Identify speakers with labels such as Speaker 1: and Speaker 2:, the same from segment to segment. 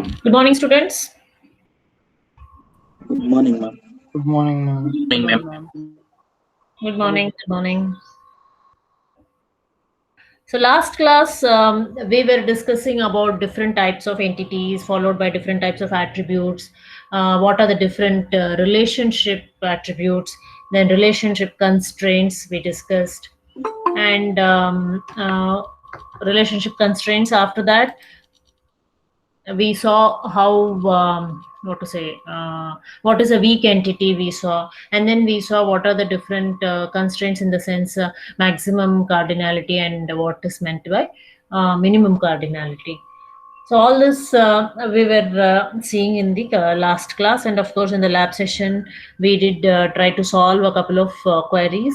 Speaker 1: Good morning, students.
Speaker 2: Good morning, ma'am.
Speaker 3: Good morning, ma'am.
Speaker 2: Morning, ma'am.
Speaker 1: Good morning. Good morning. So last class, we were discussing about different types of entities followed by different types of attributes. What are the different relationship attributes? Then relationship constraints we discussed. And relationship constraints after that, we saw how what to say what is a weak entity we saw, and then we saw what are the different constraints in the sense maximum cardinality and what is meant by minimum cardinality. So all this we were seeing in the last class, and of course in the lab session we did try to solve a couple of queries,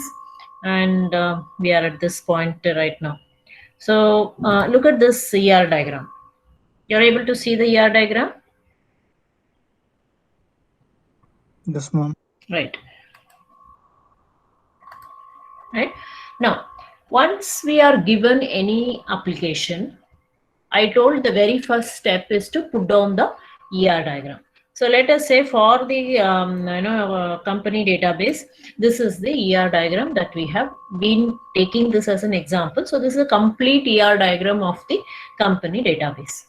Speaker 1: and we are at this point right now. So look at this ER diagram. You're able to see the ER diagram?
Speaker 3: Yes, ma'am.
Speaker 1: Right. Right. Now, once we are given any application, I told the very first step is to put down the ER diagram. So let us say for the company database, this is the ER diagram that we have been taking this as an example. So this is a complete ER diagram of the company database.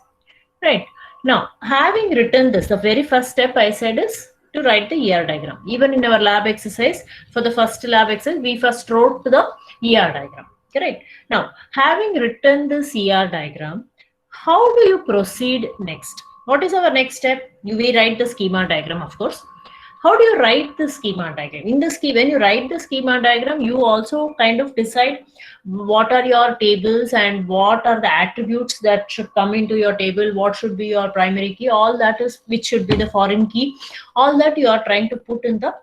Speaker 1: Right. Now, having written this, the very first step I said is to write the ER diagram. Even in our lab exercise, for the first lab exercise, we first wrote the ER diagram. Correct. Now, having written this ER diagram, how do you proceed next? What is our next step? We write the schema diagram, of course. How do you write the schema diagram? In the schema, when you write the schema diagram, you also kind of decide what are your tables and what are the attributes that should come into your table, what should be your primary key, all that is which should be the foreign key, all that you are trying to put in the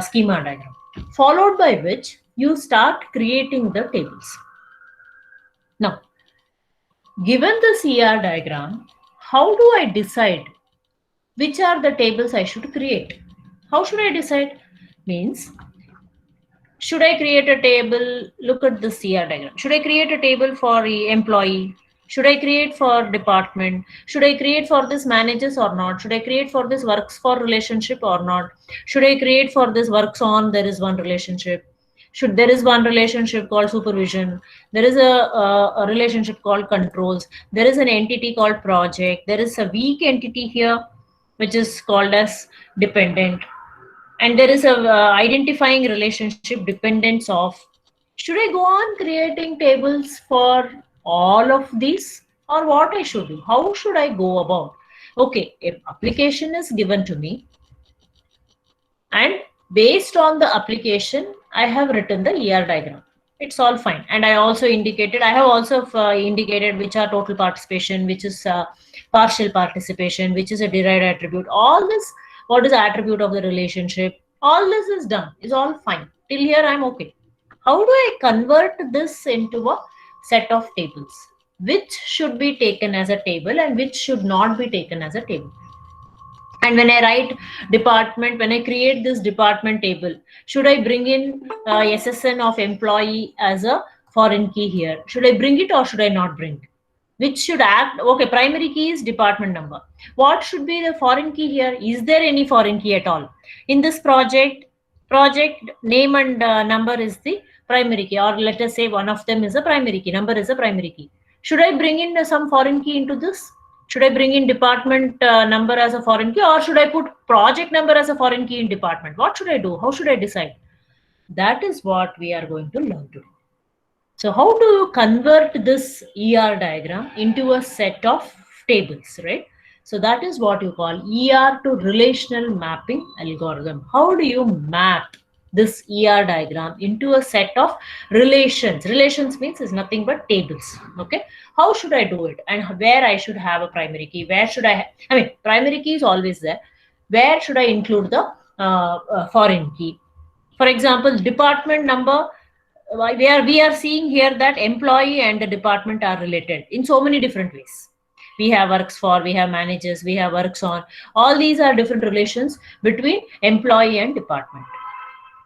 Speaker 1: schema diagram, followed by which you start creating the tables. Now, given the CR diagram, how do I decide which are the tables I should create? How should I decide? Means, should I create a table? Look at the CR diagram. Should I create a table for employee? Should I create for department? Should I create for this managers or not? Should I create for this works for relationship or not? Should I create for this works on? There is one relationship. Should there is one relationship called supervision? There is a relationship called controls. There is an entity called project. There is a weak entity here, which is called as dependent, and there is a identifying relationship dependence of. Should I go on creating tables for all of these, or what I should do? How should I go about? Okay, if application is given to me, and based on the application I have written the ER diagram, it's all fine. And I also indicated, I have also indicated which are total participation, which is partial participation, which is a derived attribute, all this, what is the attribute of the relationship, all this is done, is all fine. Till here I'm okay. How do I convert this into a set of tables? Which should be taken as a table and which should not be taken as a table? And when I write department, when I create this department table, should I bring in SSN of employee as a foreign key here? Should I bring it or should I not bring it? Which should act? Okay, primary key is department number. What should be the foreign key here? Is there any foreign key at all in this project? Project name and number is the primary key, or let us say one of them is a primary key, number is a primary key. Should I bring in some foreign key into this? Should I bring in department number as a foreign key, or should I put project number as a foreign key in department? What should I do? How should I decide? That is what we are going to learn today. So how do you convert this ER diagram into a set of tables, right? So that is what you call ER to relational mapping algorithm. How do you map this ER diagram into a set of relations? Relations means is nothing but tables. Okay. How should I do it? And where I should have a primary key? Where should I mean, primary key is always there. Where should I include the foreign key? For example, department number, we are seeing here that employee and the department are related in so many different ways. We have works for, we have managers, we have works on. All these are different relations between employee and department.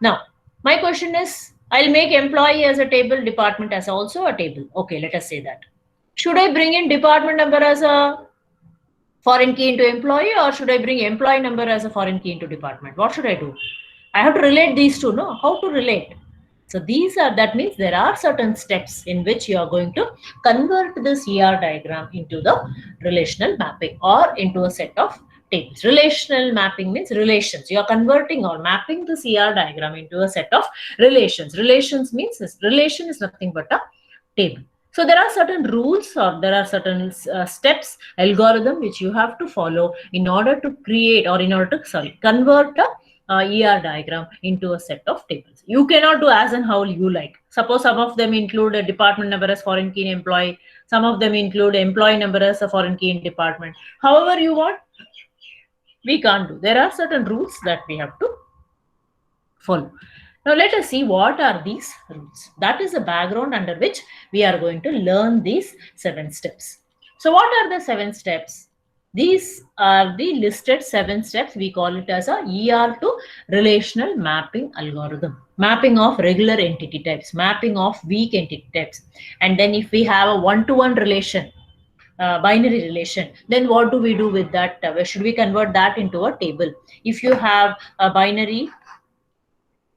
Speaker 1: Now, my question is, I'll make employee as a table, department as also a table. Okay, let us say that. Should I bring in department number as a foreign key into employee, or should I bring employee number as a foreign key into department? What should I do? I have to relate these two, no? How to relate? So that means there are certain steps in which you are going to convert this ER diagram into the relational mapping or into a set of tables. Relational mapping means relations. You are converting or mapping this ER diagram into a set of relations. Relations means this relation is nothing but a table. So there are certain rules or there are certain steps, algorithm which you have to follow in order to create or in order to convert a ER diagram into a set of tables. You cannot do as and how you like. Suppose some of them include a department number as foreign key in employee. Some of them include employee number as a foreign key in department. However you want, we can't do. There are certain rules that we have to follow. Now let us see what are these rules. That is the background under which we are going to learn these 7 steps. So what are the 7 steps? These are the listed 7 steps. We call it as a ER to relational mapping algorithm. Mapping of regular entity types, mapping of weak entity types. And then if we have a one-to-one relation, binary relation, then what do we do with that? Should we convert that into a table? If you have a binary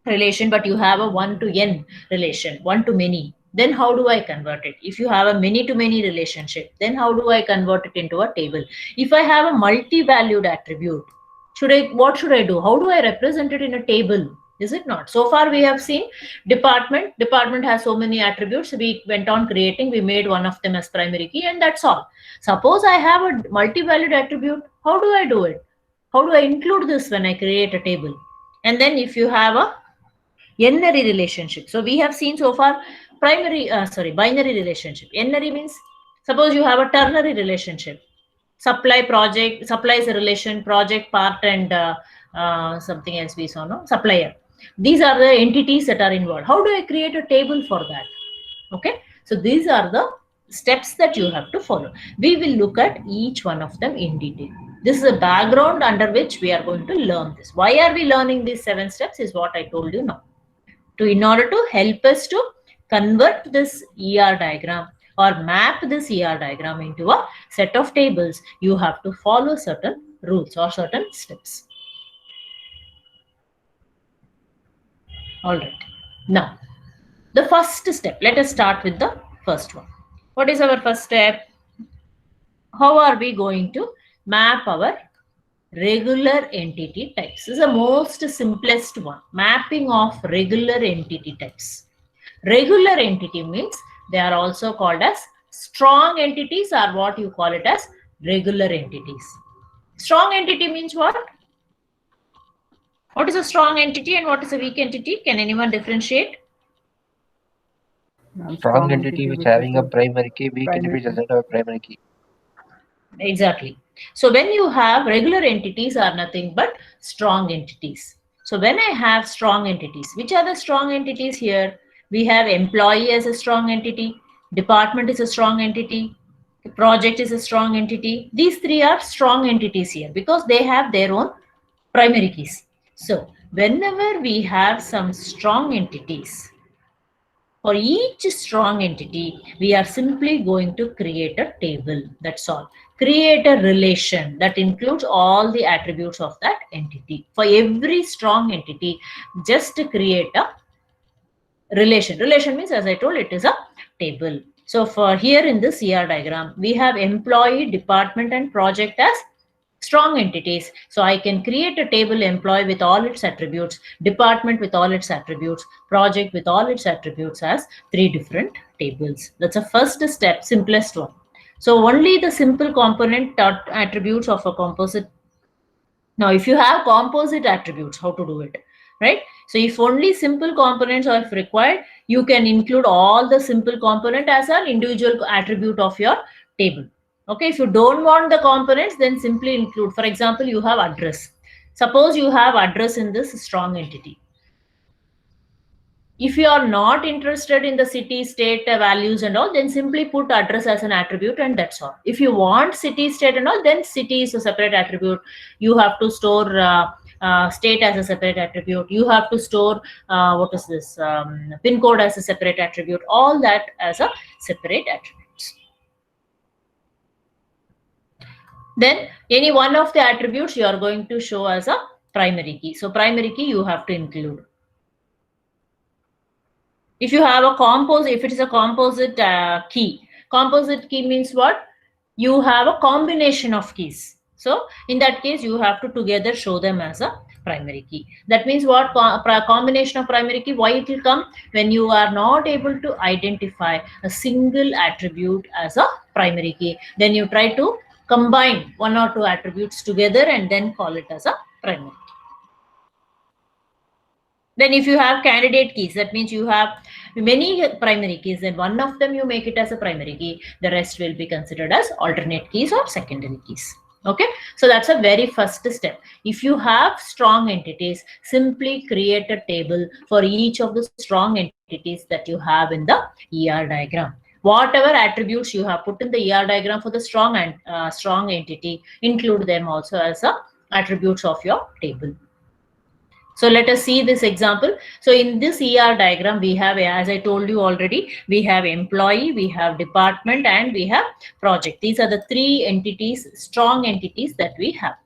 Speaker 1: relation but you have a one to n relation, one to many, then how do I convert it? If you have a many to many relationship, then how do I convert it into a table? If I have a multi-valued attribute, what should I do? How do I represent it in a table? Is it not? So far we have seen department has so many attributes. We went on creating, we made one of them as primary key, and that's all. Suppose I have a multi-valued attribute, how do I do it? How do I include this when I create a table? And then if you have a n-ary relationship. So we have seen so far binary relationship. N-ary means, suppose you have a ternary relationship. Supply is a relation, project, part, and something else we saw, no? Supplier. These are the entities that are involved. How do I create a table for that? Okay. So these are the steps that you have to follow. We will look at each one of them in detail. This is a background under which we are going to learn this. Why are we learning these 7 steps is what I told you now. In order to help us to convert this ER diagram or map this ER diagram into a set of tables, you have to follow certain rules or certain steps. All right. Now, the first step, let us start with the first one. What is our first step? How are we going to map our regular entity types? This is the most simplest one. Mapping of regular entity types. Regular entity means they are also called as strong entities, or what you call it as regular entities. Strong entity means what? What is a strong entity and what is a weak entity? Can anyone differentiate?
Speaker 2: Strong entity which having a primary key, weak entity which doesn't have a primary key.
Speaker 1: Exactly. So when you have regular entities are nothing but strong entities. So when I have strong entities, which are the strong entities here? We have employee as a strong entity, department is a strong entity, project is a strong entity. These 3 are strong entities here because they have their own primary keys. So whenever we have some strong entities, for each strong entity, we are simply going to create a table. That's all. Create a relation that includes all the attributes of that entity. For every strong entity, just to create a relation. Relation means, as I told, it is a table. So for here in this ER diagram, we have employee, department, and project as strong entities. So I can create a table employee with all its attributes, department with all its attributes, project with all its attributes as 3 different tables. That's a first step, simplest one. So only the simple component attributes of a composite. Now, if you have composite attributes, how to do it, right? So if only simple components are required, you can include all the simple component as an individual attribute of your table. Okay, if you don't want the components, then simply include, for example, you have address. Suppose you have address in this strong entity. If you are not interested in the city, state, values and all, then simply put address as an attribute and that's all. If you want city, state and all, then city is a separate attribute. You have to store state as a separate attribute. You have to store, pin code as a separate attribute. All that as a separate attribute. then any one of the attributes you are going to show as a primary key. So primary key you have to include. If you have a composite, if it is a composite key means what? You have a combination of keys. So in that case, you have to together show them as a primary key. That means what? Combination of primary key, why it will come? When you are not able to identify a single attribute as a primary key, then you try to combine one or two attributes together and then call it as a primary key. Then if you have candidate keys, that means you have many primary keys, then one of them you make it as a primary key, the rest will be considered as alternate keys or secondary keys. Okay, so that's a very first step. If you have strong entities, simply create a table for each of the strong entities that you have in the ER diagram. Whatever attributes you have put in the ER diagram for the strong entity, include them also as attributes of your table. So let us see this example. So in this ER diagram, we have, as I told you already, we have employee, we have department, and we have project. These are the three entities, strong entities that we have.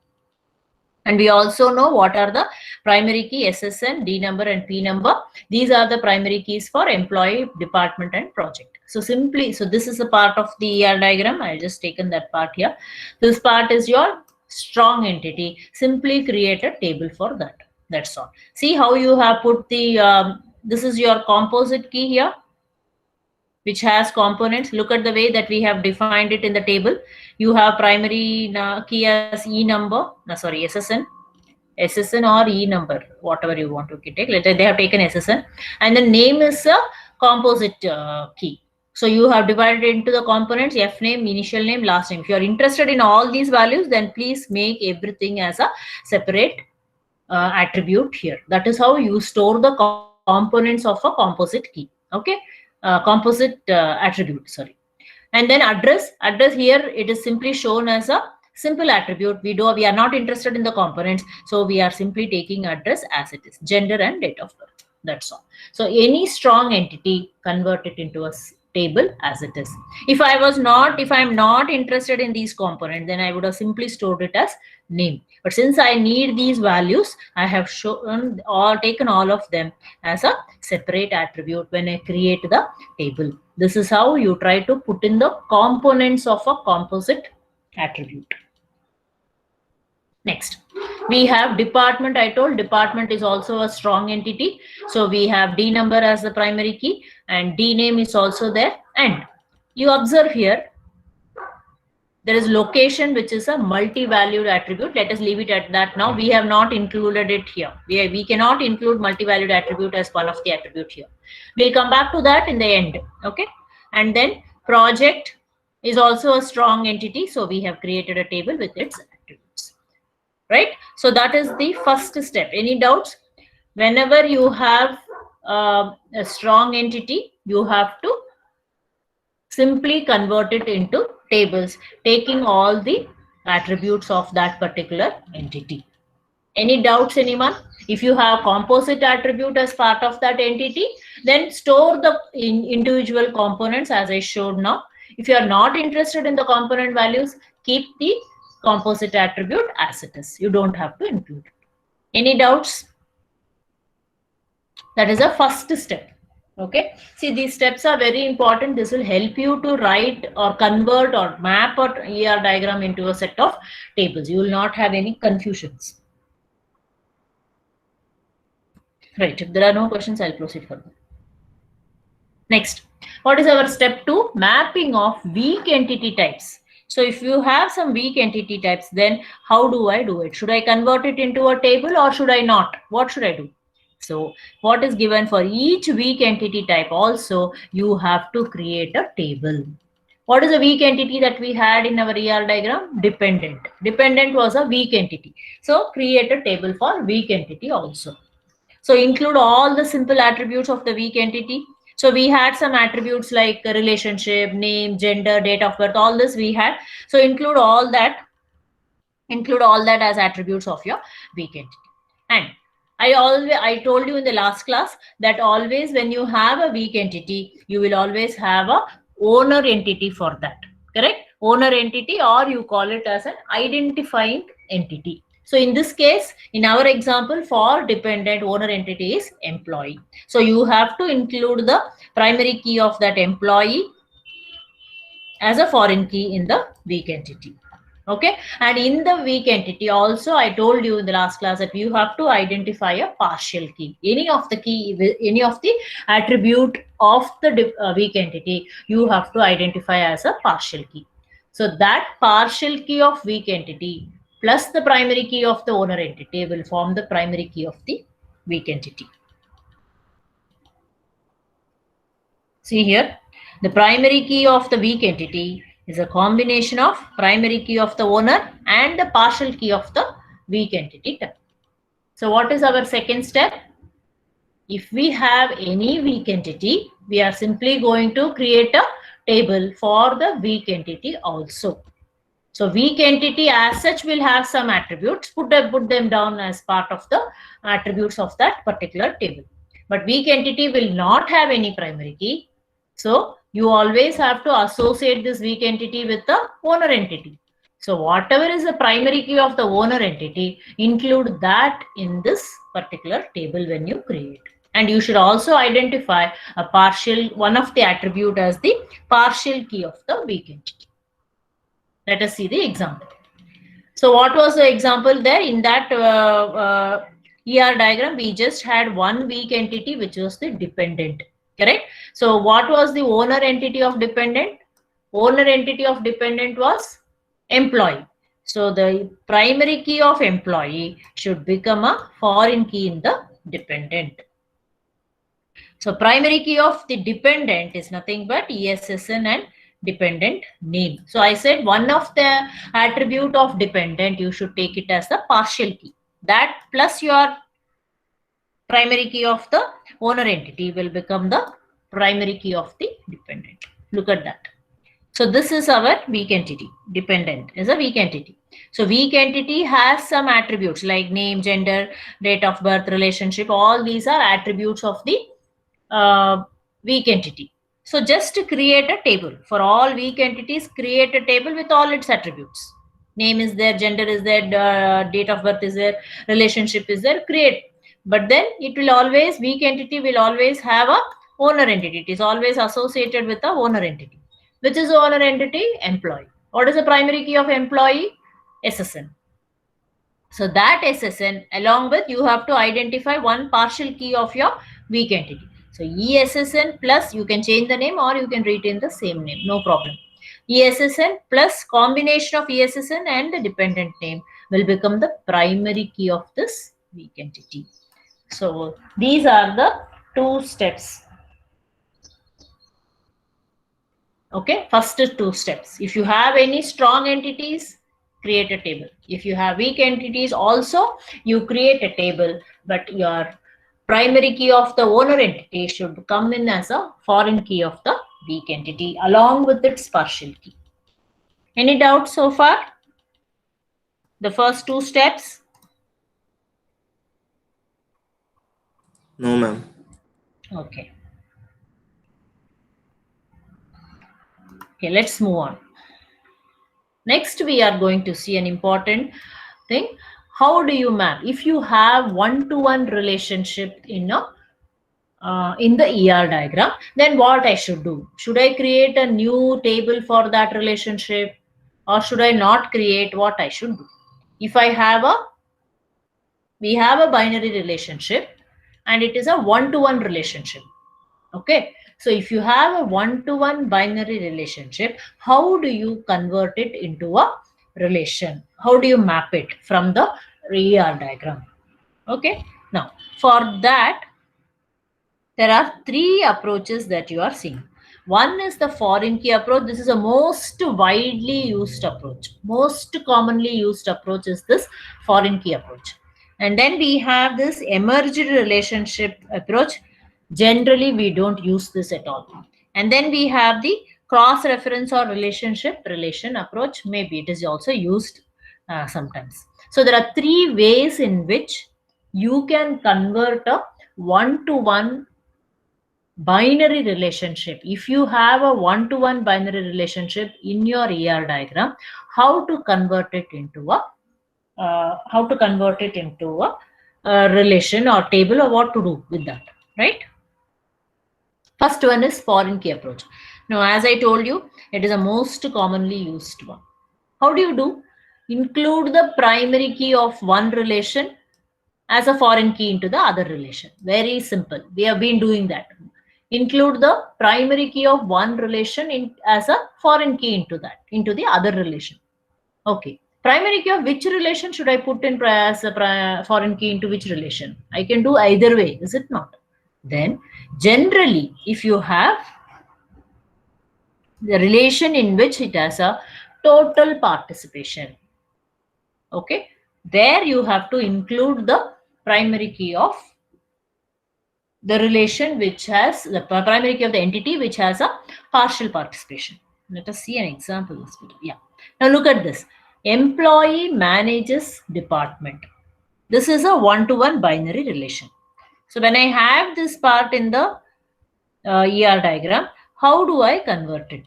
Speaker 1: And we also know what are the primary key, SSN, D number, and P number. These are the primary keys for employee, department, and project. So simply, so this is a part of the ER diagram. I just taken that part here. This part is your strong entity. Simply create a table for that. That's all. See how you have put the, this is your composite key here, which has components. Look at the way that we have defined it in the table. You have primary key as E number, SSN or E number, whatever you want to take. Let's say they have taken SSN, and the name is a composite key. So you have divided it into the components, F name, initial name, last name. If you are interested in all these values, then please make everything as a separate attribute here. That is how you store the components of a composite key. Okay, composite attribute, sorry. And then address here, it is simply shown as a simple attribute. We are not interested in the components, so we are simply taking address as it is, gender and date of birth. That's all. So any strong entity, convert it into a table as it is. If I'm not interested in these components, then I would have simply stored it as name. But since I need these values, I have shown or taken all of them as a separate attribute when I create the table. This is how you try to put in the components of a composite attribute. Next, we have department. I told department is also a strong entity. So we have D number as the primary key and D name is also there. And you observe here, there is location, which is a multi-valued attribute. Let us leave it at that now. We have not included it here. We cannot include multi-valued attribute as one of the attribute here. We'll come back to that in the end. Okay. And then project is also a strong entity. So we have created a table with its attributes. Right. So that is the first step. Any doubts? Whenever you have a strong entity, you have to simply convert it into tables, taking all the attributes of that particular entity. Any doubts, anyone? If you have composite attribute as part of that entity, then store the individual components as I showed now. If you are not interested in the component values, keep the composite attribute as it is. You don't have to include it. Any doubts? That is a first step. Okay, see, these steps are very important. This will help you to write or convert or map or ER diagram into a set of tables. You will not have any confusions. Right, if there are no questions, I'll proceed further. Next, what is our step 2? Mapping of weak entity types. So if you have some weak entity types, then how do I do it? Should I convert it into a table or should I not? What should I do? So what is given for each weak entity type also, you have to create a table. What is a weak entity that we had in our ER diagram? Dependent. Dependent was a weak entity. So create a table for weak entity also. So include all the simple attributes of the weak entity. So we had some attributes like relationship, name, gender, date of birth, all this we had. So include all that as attributes of your weak entity. And I told you in the last class that always when you have a weak entity, you will always have a owner entity for that. Correct? owner entity, or you call it as an identifying entity. So in this case, in our example, for dependent, owner entity is employee. So you have to include the primary key of that employee as a foreign key in the weak entity. Okay, and in the weak entity also, I told you in the last class that you have to identify a partial key. Any of the attribute of the weak entity, you have to identify as a partial key. So that partial key of weak entity plus the primary key of the owner entity will form the primary key of the weak entity. See here, the primary key of the weak entity is a combination of primary key of the owner and the partial key of the weak entity term. So what is our second step? If we have any weak entity, we are simply going to create a table for the weak entity also. So weak entity as such will have some attributes, put them down as part of the attributes of that particular table. But weak entity will not have any primary key. So you always have to associate this weak entity with the owner entity. So whatever is the primary key of the owner entity, include that in this particular table when you create. And you should also identify a partial, one of the attribute as the partial key of the weak entity. Let us see the example. So what was the example there? In that ER diagram, we just had one weak entity, which was the dependent. Correct? So what was the owner entity of dependent? Owner entity of dependent was employee. So the primary key of employee should become a foreign key in the dependent. So primary key of the dependent is nothing but ESSN and dependent name. So I said one of the attribute of dependent, you should take it as the partial key. That plus your primary key of the owner entity will become the primary key of the dependent. Look at that. So this is our weak entity. Dependent is a weak entity. So weak entity has some attributes like name, gender, date of birth, relationship. All these are attributes of the weak entity. So just to create a table for all weak entities, create a table with all its attributes. Name is there, gender is there, date of birth is there, relationship is there, create. But then it will always, weak entity will always have a owner entity. It is always associated with the owner entity. Which is the owner entity? Employee. What is the primary key of employee? SSN. So that SSN, along with, you have to identify one partial key of your weak entity. So ESSN plus, you can change the name or you can retain the same name, no problem. ESSN plus combination of ESSN and the dependent name will become the primary key of this weak entity. So these are the two steps. Okay, first two steps. If you have any strong entities, create a table. If you have weak entities also, you create a table, but your primary key of the owner entity should come in as a foreign key of the weak entity along with its partial key. Any doubts so far? The first two steps?
Speaker 4: No, ma'am.
Speaker 1: Okay. Okay, let's move on. Next, we are going to see an important thing. How do you map? If you have one-to-one relationship in the ER diagram, then what I should do? Should I create a new table for that relationship, or should I not create? What I should do? If we have a binary relationship and it is a one-to-one relationship. Okay. So if you have a one-to-one binary relationship, how do you convert it into a relation? How do you map it from the ER diagram? Okay. Now, for that, there are three approaches that you are seeing. One is the foreign key approach. This is a most widely used approach. Most commonly used approach is this foreign key approach. And then we have this emerged relationship approach. Generally, we don't use this at all. And then we have the cross-reference or relation approach. Maybe it is also used sometimes. So there are three ways in which you can convert a one-to-one binary relationship. If you have a one-to-one binary relationship in your ER diagram, how to convert it into a relation or table, or what to do with that, right? First one is foreign key approach. Now, as I told you, it is a most commonly used one. How do you do? Include the primary key of one relation as a foreign key into the other relation. Very simple. We have been doing that. Include the primary key of one relation as a foreign key into the other relation. Okay. Primary key of which relation should I put in as a foreign key into which relation? I can do either way, is it not? Then generally, if you have the relation in which it has a total participation, okay, there you have to include the primary key of the relation which has the primary key of the entity which has a partial participation. Let us see an example. Yeah. Now look at this. Employee manages department. This is a one-to-one binary relation. So when I have this part in the ER diagram, how do I convert it?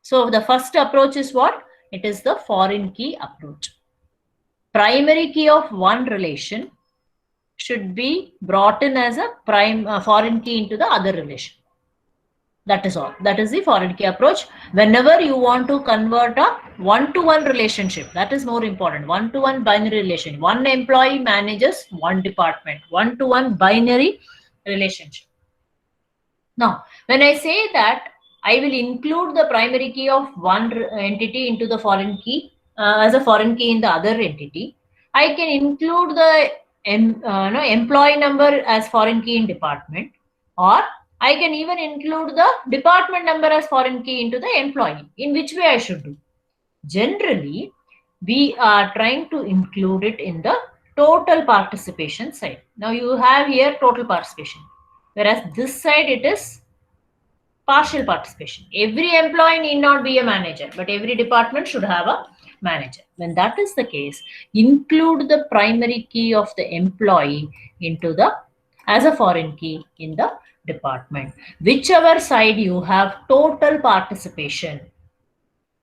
Speaker 1: So the first approach is what? It is the foreign key approach. Primary key of one relation should be brought in as a foreign key into the other relation. That is all. That is the foreign key approach. Whenever you want to convert a one-to-one relationship, that is more important. One-to-one binary relation. One employee manages one department. One-to-one binary relationship. Now, when I say that I will include the primary key of one entity into the foreign key as a foreign key in the other entity, I can include the employee number as foreign key in department, or I can even include the department number as foreign key into the employee. In which way I should do? Generally, we are trying to include it in the total participation side. Now you have here total participation, whereas this side it is partial participation. Every employee need not be a manager, but every department should have a manager. When that is the case, include the primary key of the employee into the as a foreign key in the department. Whichever side you have total participation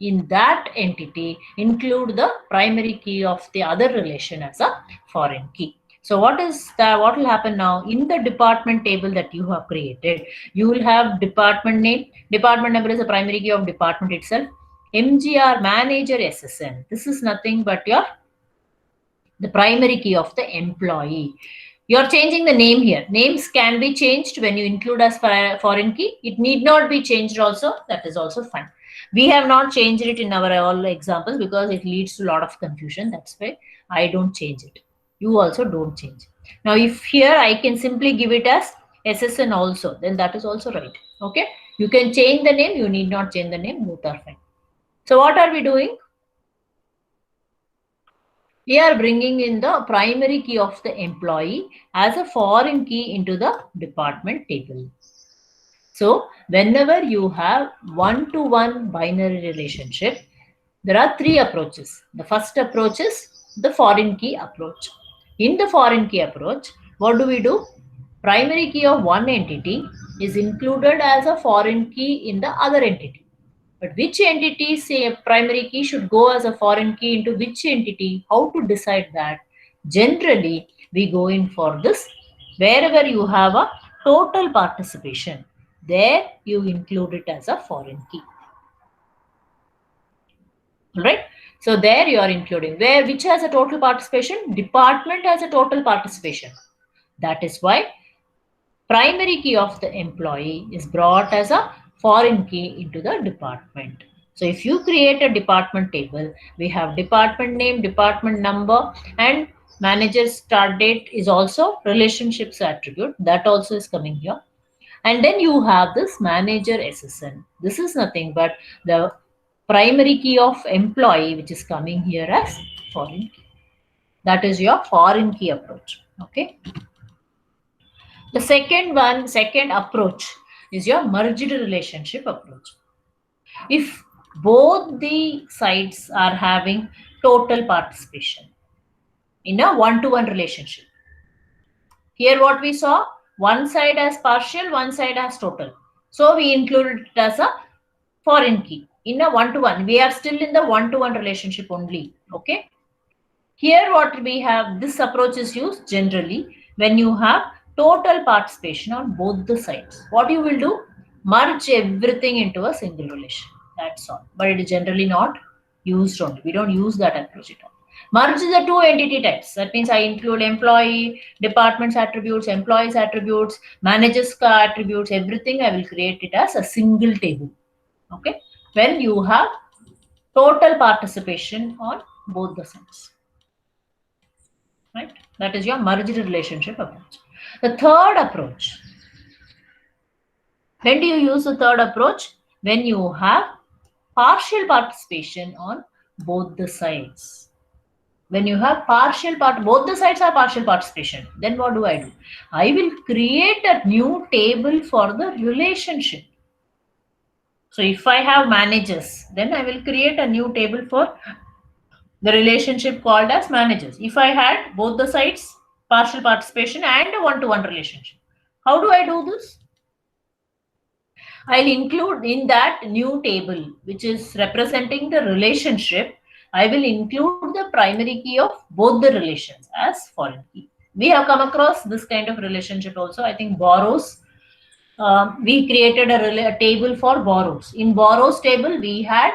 Speaker 1: in that entity, include the primary key of the other relation as a foreign key. So what will happen now? In the department table that you have created, you will have department name. Department number is the primary key of department itself. MGR manager SSN. This is nothing but the primary key of the employee. You're changing the name here. Names can be changed when you include as foreign key. It need not be changed also. That is also fine. We have not changed it in our all examples because it leads to a lot of confusion. That's why I don't change it. You also don't change. Now, if here I can simply give it as SSN also, then that is also right. Okay. You can change the name. You need not change the name. Both are fine. So what are we doing? We are bringing in the primary key of the employee as a foreign key into the department table. So whenever you have one-to-one binary relationship, there are three approaches. The first approach is the foreign key approach. In the foreign key approach, what do? Primary key of one entity is included as a foreign key in the other entity. But which entity, say a primary key, should go as a foreign key into which entity? How to decide that? Generally, we go in for this. Wherever you have a total participation, there you include it as a foreign key. All right. So there you are including which has a total participation? Department has a total participation. That is why primary key of the employee is brought as a foreign key into the department. So if you create a department table, we have department name, department number, and manager's start date is also relationships attribute. That also is coming here. And then you have this manager SSN. This is nothing but the primary key of employee, which is coming here as foreign key. That is your foreign key approach. Okay. The second approach is your merged relationship approach. If both the sides are having total participation in a one-to-one relationship. Here what we saw, one side as partial, one side as total. So we included it as a foreign key in a one-to-one. We are still in the one-to-one relationship only. Okay. Here what we have, this approach is used generally when you have total participation on both the sides. What you will do? Merge everything into a single relation. That's all. But it is generally not used only. We don't use that approach at all. Merge the two entity types. That means I include employee, department's attributes, employees attributes, managers attributes, everything I will create it as a single table. Okay. When you have total participation on both the sides. Right? That is your merged relationship approach. The third approach. When do you use the third approach? When you have partial participation on both the sides. When you have both the sides are partial participation, then what do? I will create a new table for the relationship. So if I have managers, then I will create a new table for the relationship called as managers. If I had both the sides partial participation and a one-to-one relationship, how do I do this? I'll include in that new table, which is representing the relationship, I will include the primary key of both the relations as foreign key. We have come across this kind of relationship also. I think borrows. We created a table for borrows. In borrows table, we had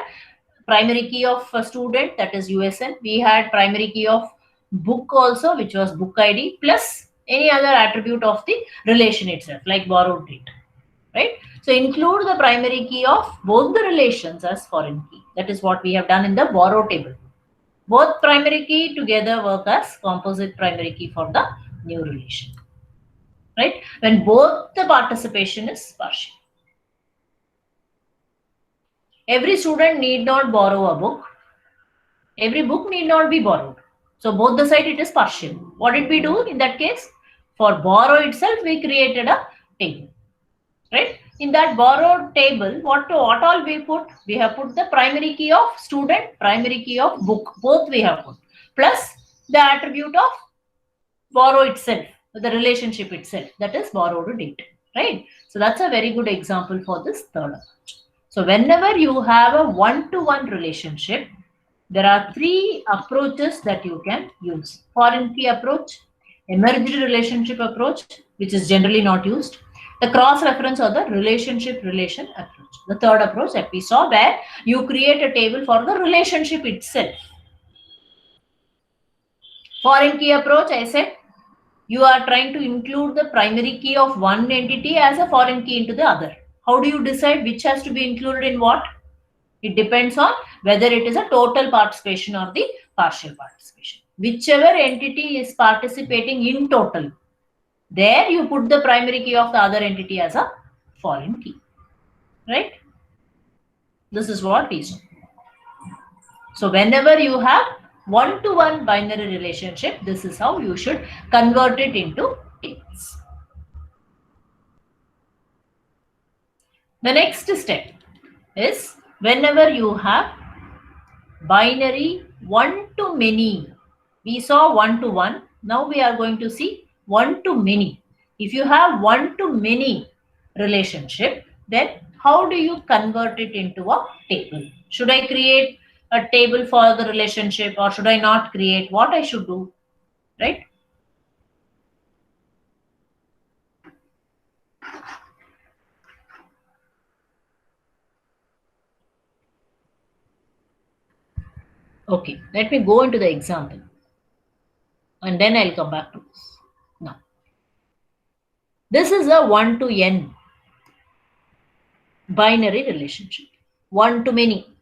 Speaker 1: primary key of a student, that is USN. We had primary key of book also, which was book ID, plus any other attribute of the relation itself, like borrowed rate. Right? So include the primary key of both the relations as foreign key. That is what we have done in the borrow table. Both primary key together work as composite primary key for the new relation. Right? When both the participation is partial. Every student need not borrow a book. Every book need not be borrowed. So both the side it is partial. What did we do in that case? For borrow itself, we created a table. Right? In that borrowed table, what all we put? We have put the primary key of student, primary key of book. Both we have put. Plus the attribute of borrow itself, the relationship itself. That is borrowed date. Right? So that's a very good example for this third approach. So whenever you have a one-to-one relationship, there are three approaches that you can use. Foreign key approach, emerged relationship approach, which is generally not used, the cross-reference or the relationship-relation approach. The third approach that we saw, where you create a table for the relationship itself. Foreign key approach, I said, you are trying to include the primary key of one entity as a foreign key into the other. How do you decide which has to be included in what? It depends on whether it is a total participation or the partial participation. Whichever entity is participating in total, there you put the primary key of the other entity as a foreign key. Right? This is what we saw. So whenever you have one-to-one binary relationship, this is how you should convert it into tables. The next step is whenever you have binary one-to-many. We saw one-to-one. Now we are going to see one-to-many. If you have one-to-many relationship, then how do you convert it into a table? Should I create a table for the relationship or should I not create? What I should do? Right? Okay, let me go into the example and then I'll come back to this. Now, this is a 1 to n binary relationship. 1 to many.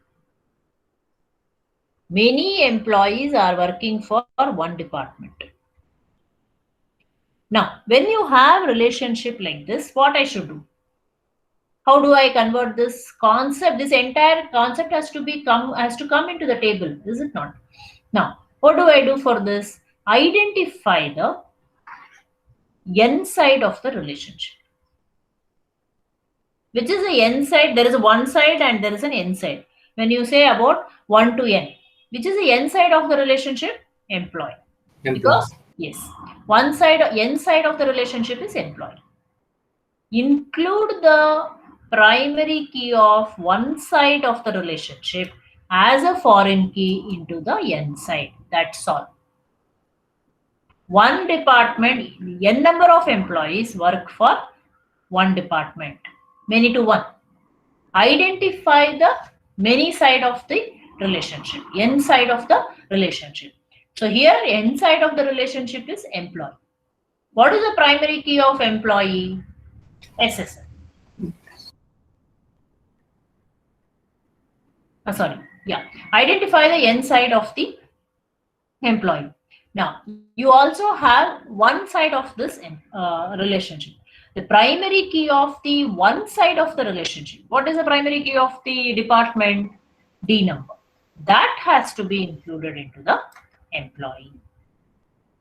Speaker 1: Many employees are working for one department. Now, when you have relationship like this, what I should do? How do I convert this concept? This entire concept has to come into the table, is it not? Now, what do I do for this? Identify the n side of the relationship. Which is the n side? There is a one side and there is an n side. When you say about 1 to n, which is the n side of the relationship? Employee. Because yes, one side, n side of the relationship is employee. include the primary key of one side of the relationship as a foreign key into the n side. That's all. One department, n number of employees work for one department, many to one. Identify the many side of the relationship, n side of the relationship. So here n side of the relationship is employee. What is the primary key of employee? SSN. Identify the n side of the employee. Now, you also have one side of this relationship. The primary key of the one side of the relationship. What is the primary key of the department? D number. That has to be included into the employee.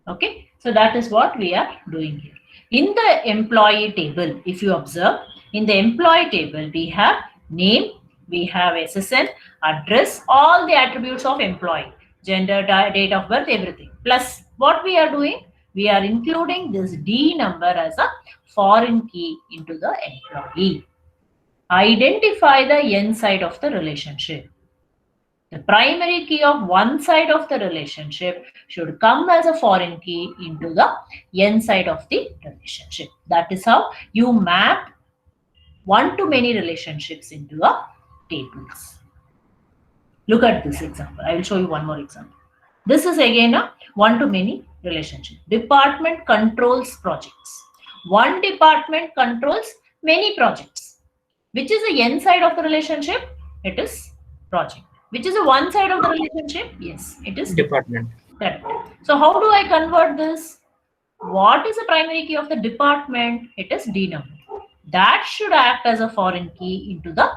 Speaker 1: Okay, so that is what we are doing here. In the employee table, if you observe, in the employee table, we have name, we have SSN, address, all the attributes of employee, gender, date of birth, everything. Plus, what we are doing? We are including this D number as a foreign key into the employee. Identify the n side of the relationship. The primary key of one side of the relationship should come as a foreign key into the n side of the relationship. That is how you map one-to-many relationships into the tables. Look at this example. I will show you one more example. This is again a one-to-many relationship. Department controls projects. One department controls many projects. Which is the n side of the relationship? It is project. Which is the one side of the relationship? Yes, it is
Speaker 2: Department.
Speaker 1: correct. So how do I convert this? What is the primary key of the department? It is D number. That should act as a foreign key into the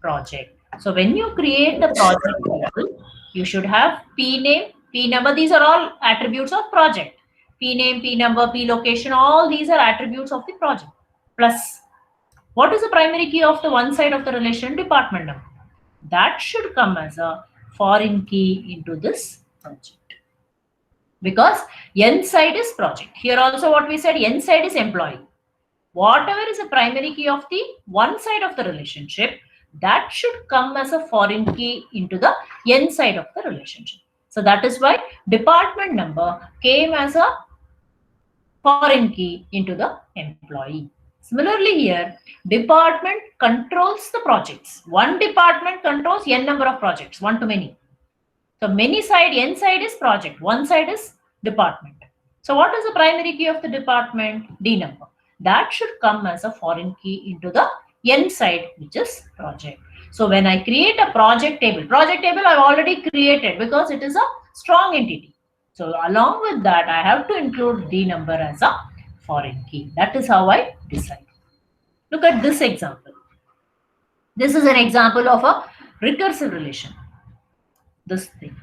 Speaker 1: project. So when you create the project table, you should have P name, P number. These are all attributes of project. P name, P number, P location, all these are attributes of the project. Plus, what is the primary key of the one side of the relation? Department number. That should come as a foreign key into this project. Because n side is project. Here also what we said, n side is employee. Whatever is the primary key of the one side of the relationship, that should come as a foreign key into the n side of the relationship. So that is why department number came as a foreign key into the employee. Similarly here, department controls the projects. One department controls n number of projects, one to many. So many side, n side is project, one side is department. So what is the primary key of the department? D number. That should come as a foreign key into the n side, which is project. So when I create a project table I've already created because it is a strong entity. So along with that, I have to include D number as a foreign key. That is how I decide. Look at this example. This is an example of a recursive relation. This thing.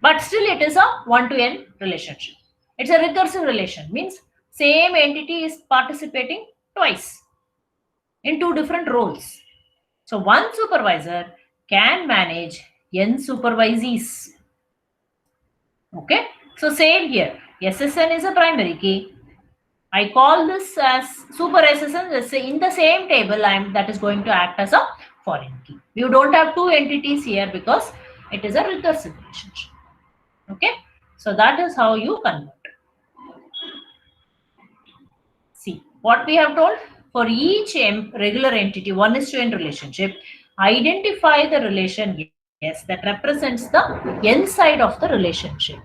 Speaker 1: But still it is a one-to-n relationship. It's a recursive relation. Means same entity is participating twice in two different roles. So one supervisor can manage n supervisees. Okay. So same here. SSN is a primary key. I call this as super SSN. Let's say in the same table, that is going to act as a foreign key. You don't have two entities here because it is a recursive relationship. Okay. So that is how you convert. See what we have told. For each regular entity, 1:n relationship, identify the relation yes that represents the n side of the relationship.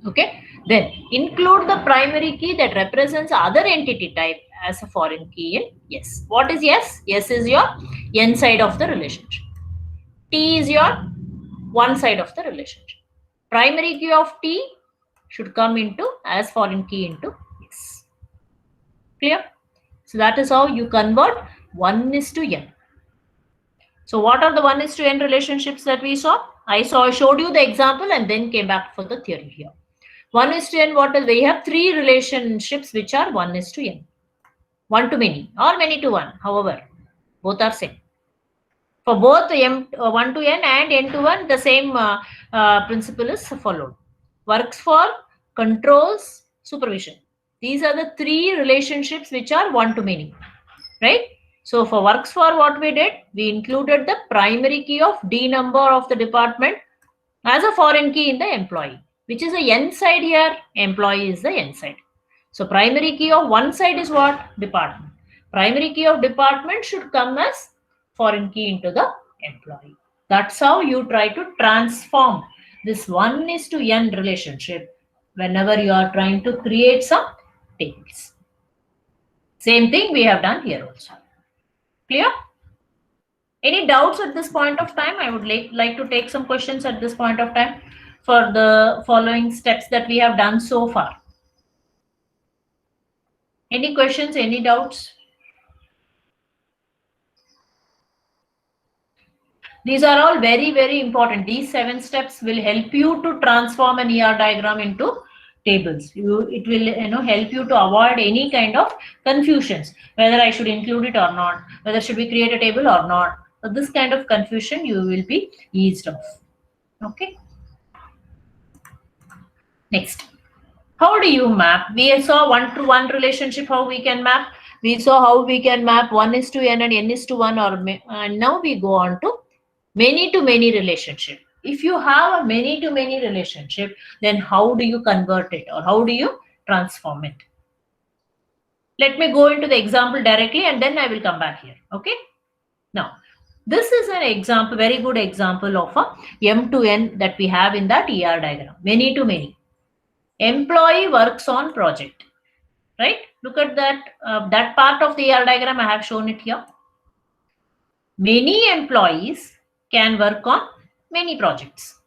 Speaker 1: Okay. Then include the primary key that represents other entity type as a foreign key in yes. What is yes? Yes is your n side of the relationship. T is your one side of the relationship. Primary key of T should come into as foreign key into yes. Clear? So that is how you convert 1:n. So what are the 1:n relationships that we saw? I showed you the example and then came back for the theory here. 1:n, what is, we have three relationships which are 1:n. One to many or many to one, however, both are same. For both 1:n and n to 1, the same principle is followed. Works for controls supervision. These are the three relationships which are one-to-many, right? So for works for what we did, we included the primary key of D number of the department as a foreign key in the employee, which is a N side here, employee is the N side. So primary key of one side is what? Department. Primary key of department should come as foreign key into the employee. That's how you try to transform this 1:n relationship whenever you are trying to create some tables. Same thing we have done here also. Clear? Any doubts at this point of time? I would like to take some questions at this point of time for the following steps that we have done so far. Any questions, any doubts? These are all very, very important. These 7 steps will help you to transform an ER diagram into tables. It will help you to avoid any kind of confusions, whether I should include it or not, whether should we create a table or not. So this kind of confusion you will be eased off. Okay. Next, how do you map? We saw 1-to-1 relationship, how we can map. We saw how we can map 1:n and n:1, and now we go on to many-to-many relationship. If you have a many-to-many relationship, then how do you convert it or how do you transform it? Let me go into the example directly and then I will come back here. Okay. Now, this is an example, very good example of a M2N that we have in that ER diagram. Many-to-many. Employee works on project. Right? Look at that. That part of the ER diagram, I have shown it here. Many employees can work on many projects.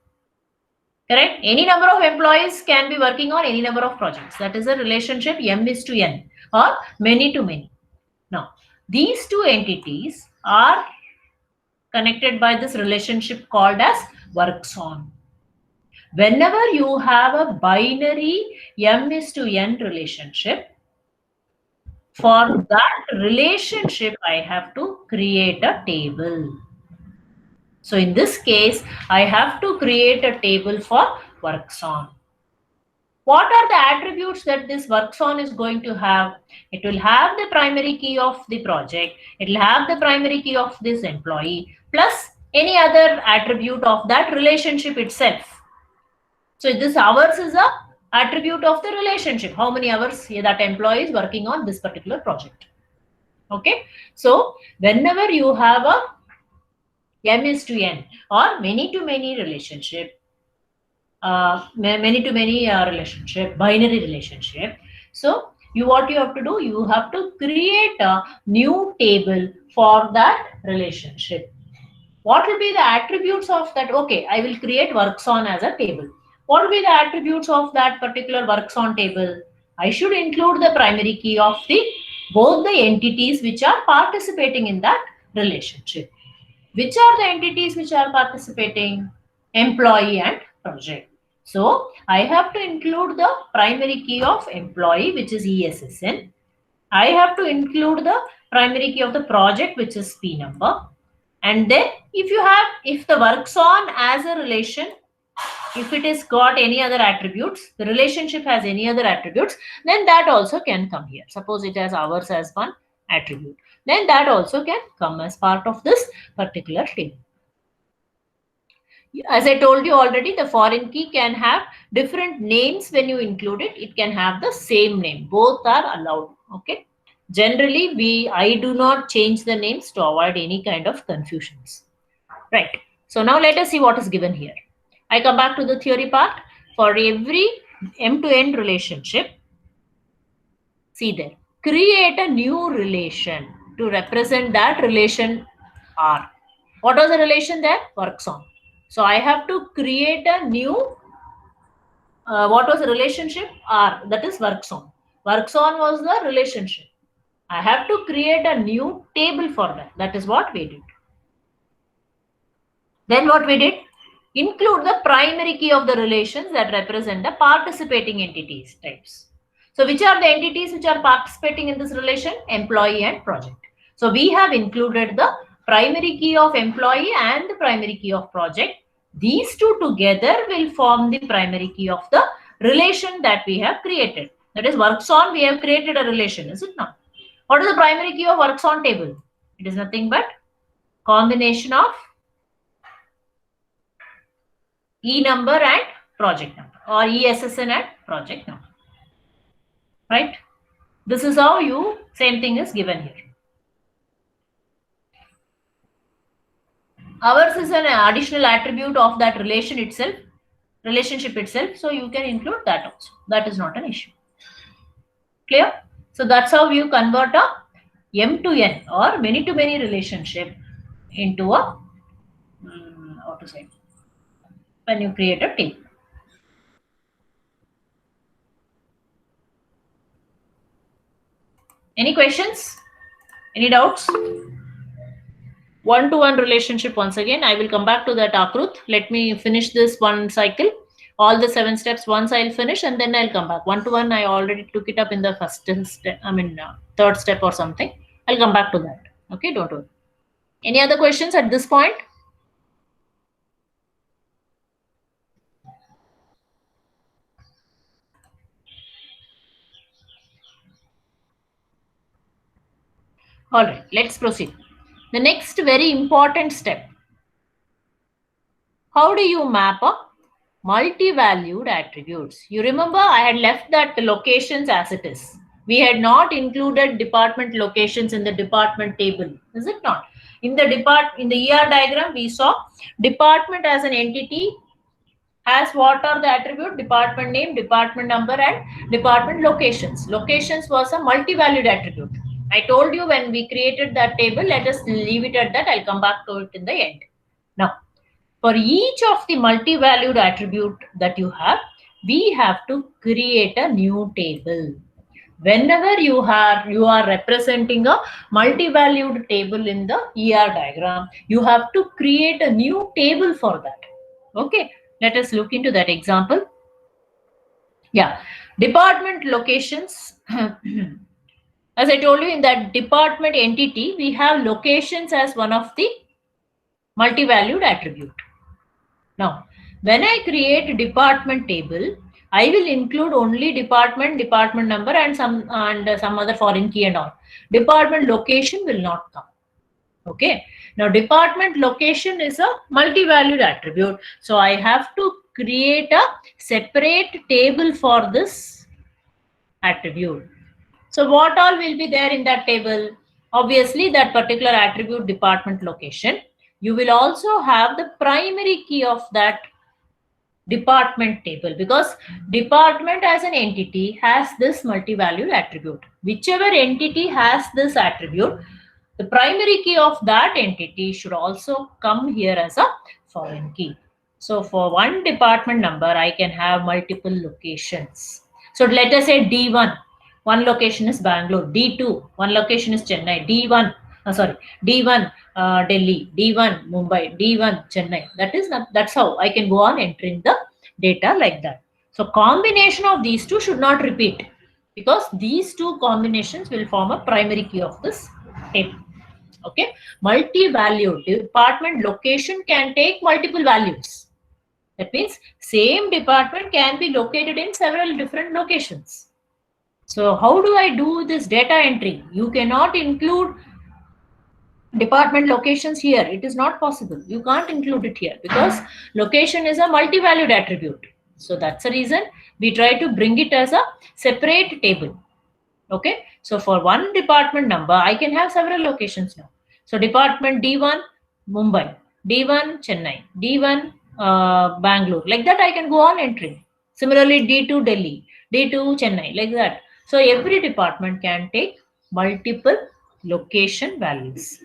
Speaker 1: Correct? Any number of employees can be working on any number of projects. That is a relationship M:n or many-to-many. Now, these two entities are connected by this relationship called as works on. Whenever you have a binary M:n relationship, for that relationship, I have to create a table. So in this case, I have to create a table for works on. What are the attributes that this works on is going to have? It will have the primary key of the project. It will have the primary key of this employee plus any other attribute of that relationship itself. So this hours is a attribute of the relationship. How many hours that employee is working on this particular project. Okay. So whenever you have a M:n or many-to-many relationship, relationship, binary relationship. So what you have to do, you have to create a new table for that relationship. What will be the attributes of that? Okay, I will create works on as a table. What will be the attributes of that particular works on table? I should include the primary key of both the entities which are participating in that relationship. Which are the entities which are participating? Employee and project. So I have to include the primary key of employee, which is ESSN. I have to include the primary key of the project, which is P number. And then if the works on as a relation, if it has got any other attributes, the relationship has any other attributes, then that also can come here. Suppose it has hours as one attribute. Then that also can come as part of this particular table. As I told you already, the foreign key can have different names when you include it. It can have the same name. Both are allowed. Okay. Generally, I do not change the names to avoid any kind of confusions. Right. So now let us see what is given here. I come back to the theory part. For every M:n relationship, see there, create a new relation to represent that relation R. What was the relation there? Works on. So I have to create a new, what was the relationship? R, that is works on. Works on was the relationship. I have to create a new table for that. That is what we did. Then what we did? Include the primary key of the relations that represent the participating entities types. So which are the entities which are participating in this relation? Employee and project. So we have included the primary key of employee and the primary key of project. These two together will form the primary key of the relation that we have created. That is works on, we have created a relation, is it not? What is the primary key of works on table? It is nothing but combination of E number and project number, or ESSN and project number, right? This is how you, same thing is given here. Ours is an additional attribute of that relation itself, relationship itself, so you can include that also. That is not an issue. Clear? So that's how you convert a M to N or many to many relationship into a, how to say, when you create a table. Any questions? Any doubts? One-to-one relationship once again. I will come back to that Akrut. Let me finish this one cycle. All the 7 steps once I'll finish and then I'll come back. One-to-one, I already took it up in the first step, third step or something. I'll come back to that. Okay, don't worry. Any other questions at this point? All right, let's proceed. The next very important step. How do you map a multi-valued attributes? You remember I had left that locations as it is. We had not included department locations in the department table, is it not? In the ER diagram, we saw department as an entity has what are the attribute? Department name, department number, and department locations. Locations was a multi-valued attribute. I told you when we created that table, let us leave it at that. I'll come back to it in the end. Now, for each of the multi-valued attribute that you have, we have to create a new table. Whenever you are representing a multi-valued table in the ER diagram, you have to create a new table for that. Okay, let us look into that example. Yeah, department locations. As I told you, in that department entity, we have locations as one of the multi-valued attribute. Now, when I create a department table, I will include only department number, and some other foreign key and all. Department location will not come. Okay. Now, department location is a multi-valued attribute. So I have to create a separate table for this attribute. So what all will be there in that table? Obviously, that particular attribute department location. You will also have the primary key of that department table, because department as an entity has this multi-valued attribute. Whichever entity has this attribute, the primary key of that entity should also come here as a foreign key. So for one department number, I can have multiple locations. So let us say D1, one location is Bangalore. D2, one location is Chennai. D1, Delhi. D1, Mumbai. D1, Chennai. That's how I can go on entering the data like that. So combination of these two should not repeat, because these two combinations will form a primary key of this table. Okay, multi-valued department location can take multiple values. That means same department can be located in several different locations. So how do I do this data entry? You cannot include department locations here. It is not possible. You can't include it here because location is a multi-valued attribute. So that's the reason we try to bring it as a separate table. Okay, so for one department number, I can have several locations now. So department D1, Mumbai, D1, Chennai, D1, Bangalore. Like that, I can go on entering. Similarly, D2, Delhi, D2, Chennai, like that. So every department can take multiple location values.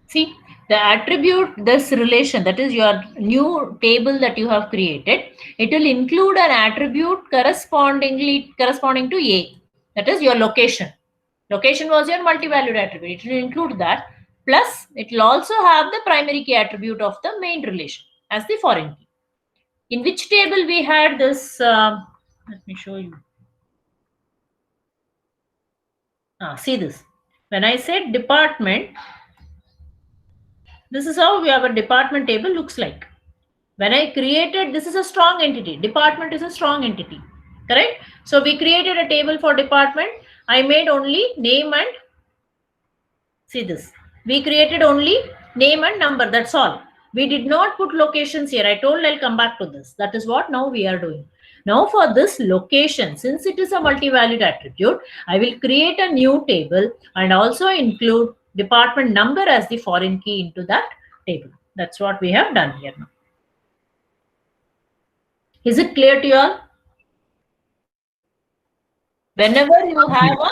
Speaker 1: See, the attribute, this relation, that is your new table that you have created, it will include an attribute corresponding to A. That is your location. Location was your multi-valued attribute. It will include that. Plus, it will also have the primary key attribute of the main relation as the foreign key. In which table we had this? Let me show you. See this. When I said department, this is how our department table looks like. When I created, this is a strong entity. Department is a strong entity. correct? So we created a table for department. I made only name and, see this, we created only name and number, that's all. We did not put locations here. I told I'll come back to this. That is what now we are doing. Now for this location, since it is a multi-valued attribute, I will create a new table and also include department number as the foreign key into that table. That's what we have done here now. Is it clear to you all? Whenever you have a,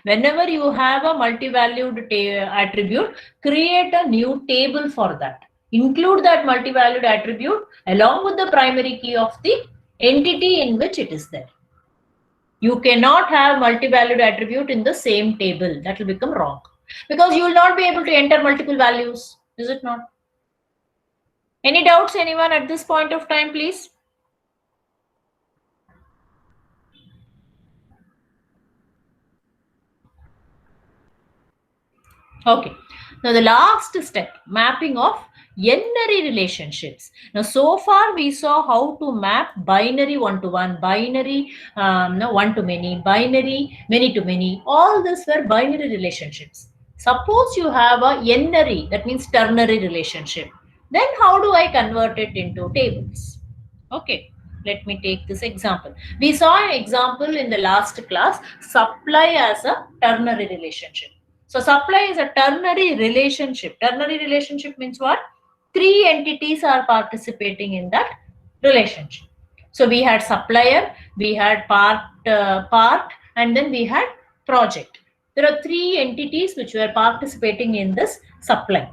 Speaker 1: whenever you have a multi-valued attribute, create a new table for that. Include that multi-valued attribute along with the primary key of the entity in which it is there. You cannot have multi-valued attribute in the same table. That will become wrong because you will not be able to enter multiple values. Is it not? Any doubts, anyone at this point of time, please? Okay. Now the last step, mapping of n-ary relationships. Now so far we saw how to map binary one-to-one, binary one-to-many, binary many-to-many. All these were binary relationships. Suppose you have a n-ary, that means ternary relationship. Then how do I convert it into tables? Okay. Let me take this example. We saw an example in the last class, supply as a ternary relationship. So supply is a ternary relationship. Ternary relationship means what? 3 entities are participating in that relationship. So we had supplier, we had part, and then we had project. There are 3 entities which were participating in this supply.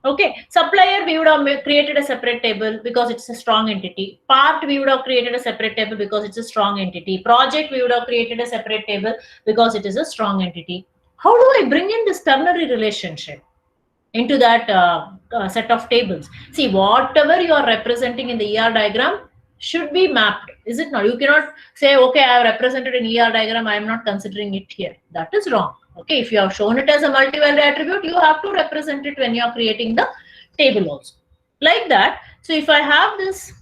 Speaker 1: Okay, supplier we would have created a separate table because it's a strong entity. Part we would have created a separate table because it's a strong entity. Project we would have created a separate table because it is a strong entity. How do I bring in this ternary relationship into that set of tables? See, whatever you are representing in the ER diagram should be mapped. Is it not? You cannot say, okay, I have represented an ER diagram, I am not considering it here. That is wrong. Okay, if you have shown it as a multi-value attribute, you have to represent it when you are creating the table also. Like that. So if I have this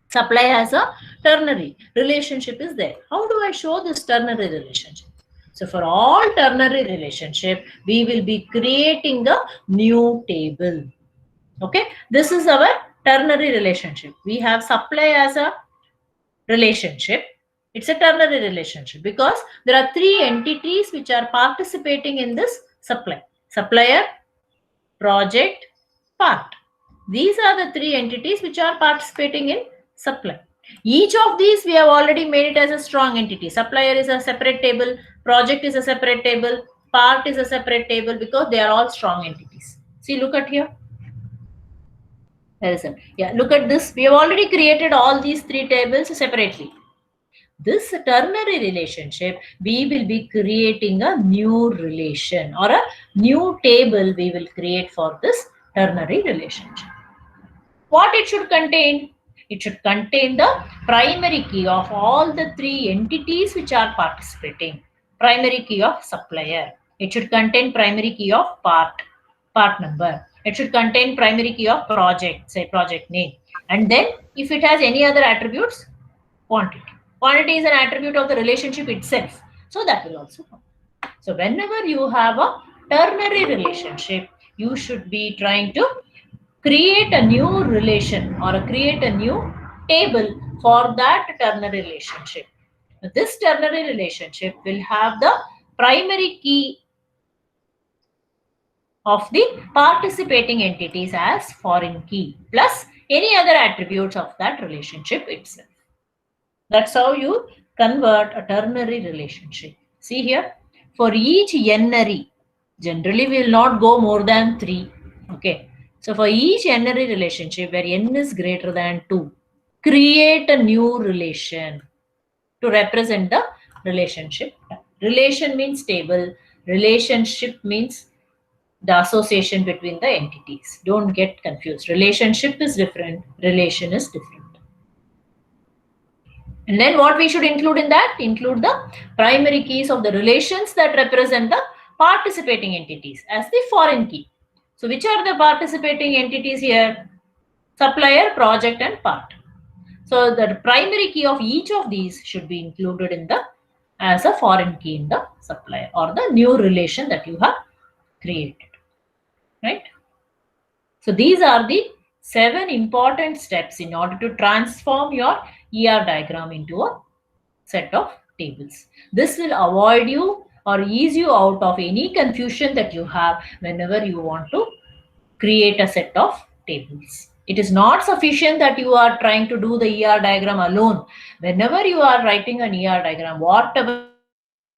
Speaker 1: supply as a ternary relationship is there, how do I show this ternary relationship? So for all ternary relationship, we will be creating a new table. Okay, this is our ternary relationship. We have supply as a relationship. It's a ternary relationship because there are 3 entities which are participating in this supply. Supplier, project, part. These are the 3 entities which are participating in supply. Each of these we have already made it as a strong entity. Supplier is a separate table, project is a separate table, part is a separate table because they are all strong entities. See, look at here. There is a, look at this. We have already created all these 3 tables separately. This ternary relationship, we will be creating a new relation or a new table we will create for this ternary relationship. What it should contain? It should contain the primary key of all the 3 entities which are participating. Primary key of supplier. It should contain primary key of part number. It should contain primary key of project, say project name. And then if it has any other attributes, quantity. Quantity is an attribute of the relationship itself. So that will also come. So whenever you have a ternary relationship, you should be trying to create a new relation or create a new table for that ternary relationship. This ternary relationship will have the primary key of the participating entities as foreign key plus any other attributes of that relationship itself. That's how you convert a ternary relationship. See here, for each n-ary, generally we will not go more than 3. Okay. So for each n-ary relationship where n is greater than 2, create a new relation to represent the relationship. Relation means table. Relationship means the association between the entities. Don't get confused. Relationship is different. Relation is different. And then what we should include in that? Include the primary keys of the relations that represent the participating entities as the foreign key. So which are the participating entities here? Supplier, project and part. So the primary key of each of these should be included in the as a foreign key in the supplier or the new relation that you have created, right? So these are the 7 important steps in order to transform your ER diagram into a set of tables. This will avoid you or ease you out of any confusion that you have whenever you want to create a set of tables. It is not sufficient that you are trying to do the ER diagram alone. Whenever you are writing an ER diagram, whatever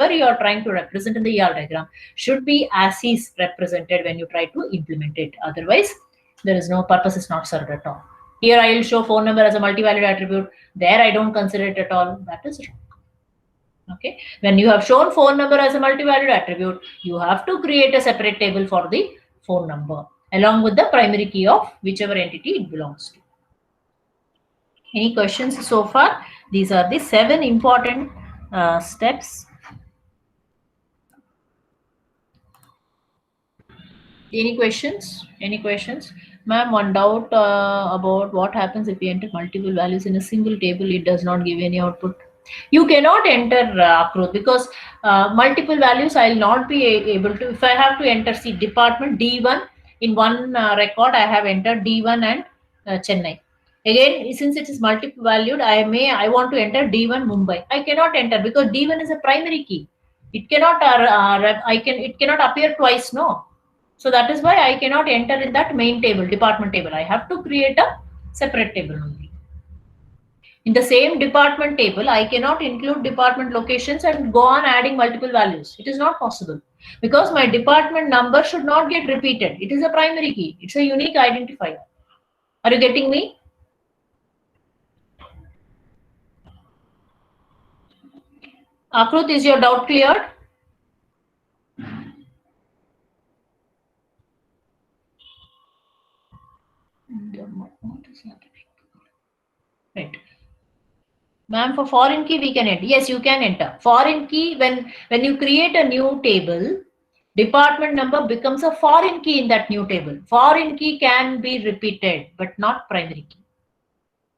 Speaker 1: you are trying to represent in the ER diagram should be as is represented when you try to implement it. Otherwise, there is no purpose is not served at all. Here I will show phone number as a multi-valued attribute. There I don't consider it at all. That is wrong. Okay. When you have shown phone number as a multi-valued attribute, you have to create a separate table for the phone number along with the primary key of whichever entity it belongs to. Any questions so far? These are the 7 important steps. Any questions? Any questions? Ma'am, one doubt about what happens if we enter multiple values in a single table, it does not give any output. You cannot enter Akrut because multiple values I will not be able to. If I have to enter, see, department D1 in one record, I have entered D1 and Chennai. Again, since it is multiple valued, I want to enter D1 Mumbai. I cannot enter because D1 is a primary key. It cannot it cannot appear twice, no. So that is why I cannot enter in that main table, department table. I have to create a separate table only. In the same department table, I cannot include department locations and go on adding multiple values. It is not possible because my department number should not get repeated. It is a primary key. It's a unique identifier. Are you getting me? Akrut, is your doubt cleared? Right. Ma'am, for foreign key we can enter. Yes, you can enter. Foreign key, when you create a new table, department number becomes a foreign key in that new table. Foreign key can be repeated, but not primary key.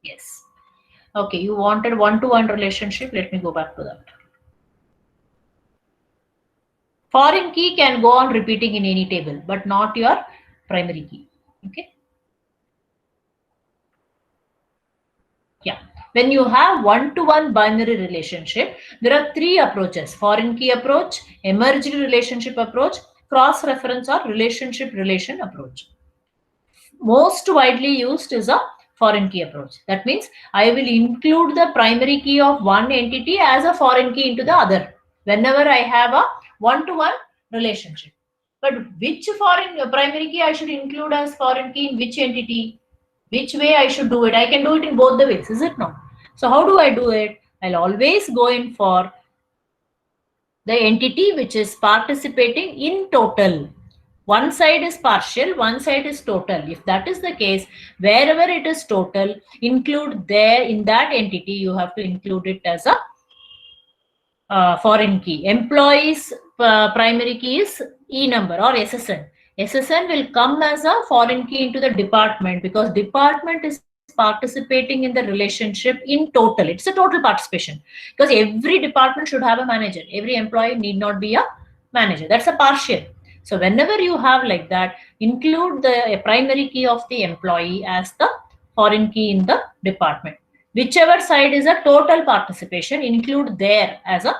Speaker 1: Yes. Okay, you wanted one-to-one relationship. Let me go back to that. Foreign key can go on repeating in any table, but not your primary key. Okay. Yeah. When you have one-to-one binary relationship, there are 3 approaches: foreign key approach, emerged relationship approach, cross-reference or relationship relation approach. Most widely used is a foreign key approach. That means I will include the primary key of one entity as a foreign key into the other whenever I have a one-to-one relationship. But which primary key I should include as foreign key in which entity? Which way I should do it? I can do it in both the ways, is it not? So how do I do it? I'll always go in for the entity which is participating in total. One side is partial, one side is total. If that is the case, wherever it is total, include there in that entity, you have to include it as a foreign key. Employees primary key is E number or SSN. SSN will come as a foreign key into the department because department is participating in the relationship in total. It's a total participation because every department should have a manager. Every employee need not be a manager. That's a partial. So whenever you have like that, include the primary key of the employee as the foreign key in the department. Whichever side is a total participation, include there as a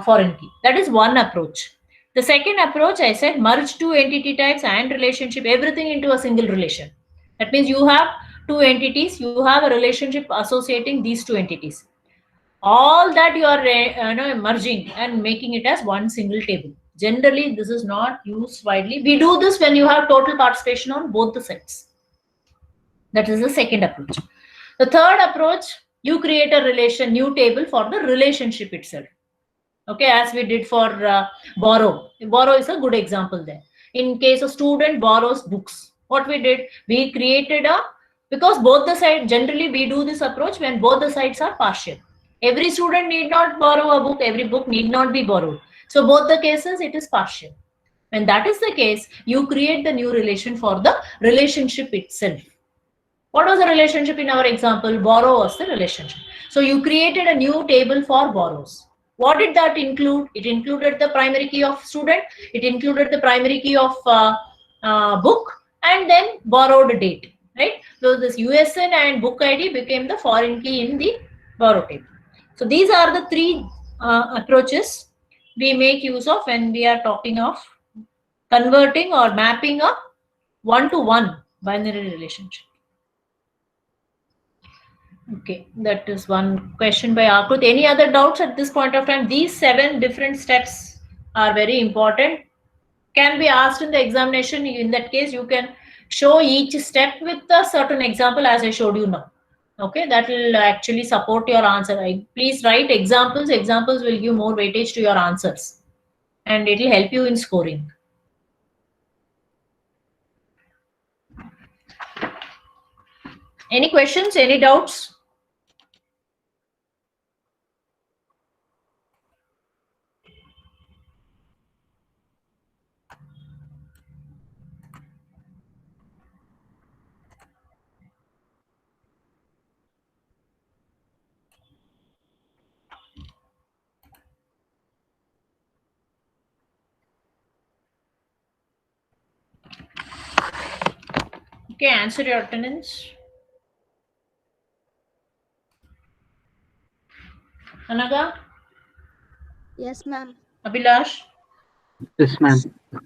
Speaker 1: foreign key. That is one approach. The second approach, I said, merge 2 entity types and relationship, everything into a single relation. That means you have 2 entities, you have a relationship associating these 2 entities. All that you are merging and making it as one single table. Generally, this is not used widely. We do this when you have total participation on both the sides. That is the second approach. The third approach, you create a new table for the relationship itself. Okay, as we did for borrow. Borrow is a good example there. In case of student borrows books, what we did, we created because both the sides, generally we do this approach when both the sides are partial. Every student need not borrow a book, every book need not be borrowed. So both the cases, it is partial. When that is the case, you create the new relation for the relationship itself. What was the relationship in our example? Borrow was the relationship. So you created a new table for borrows. What did that include? It included the primary key of student, it included the primary key of book, and then borrowed date, right? So this USN and book ID became the foreign key in the borrow table. So these are the three approaches we make use of when we are talking of converting or mapping a one-to-one binary relationship. Okay, that is one question by Akrut. Any other doubts at this point of time? These 7 different steps are very important. Can be asked in the examination. In that case, you can show each step with a certain example as I showed you now. Okay, that will actually support your answer. Please write examples. Examples will give more weightage to your answers and it will help you in scoring. Any questions? Any doubts? Okay, answer your attendance. Anaga?
Speaker 5: Yes, ma'am.
Speaker 1: Abhilash?
Speaker 2: Yes, ma'am.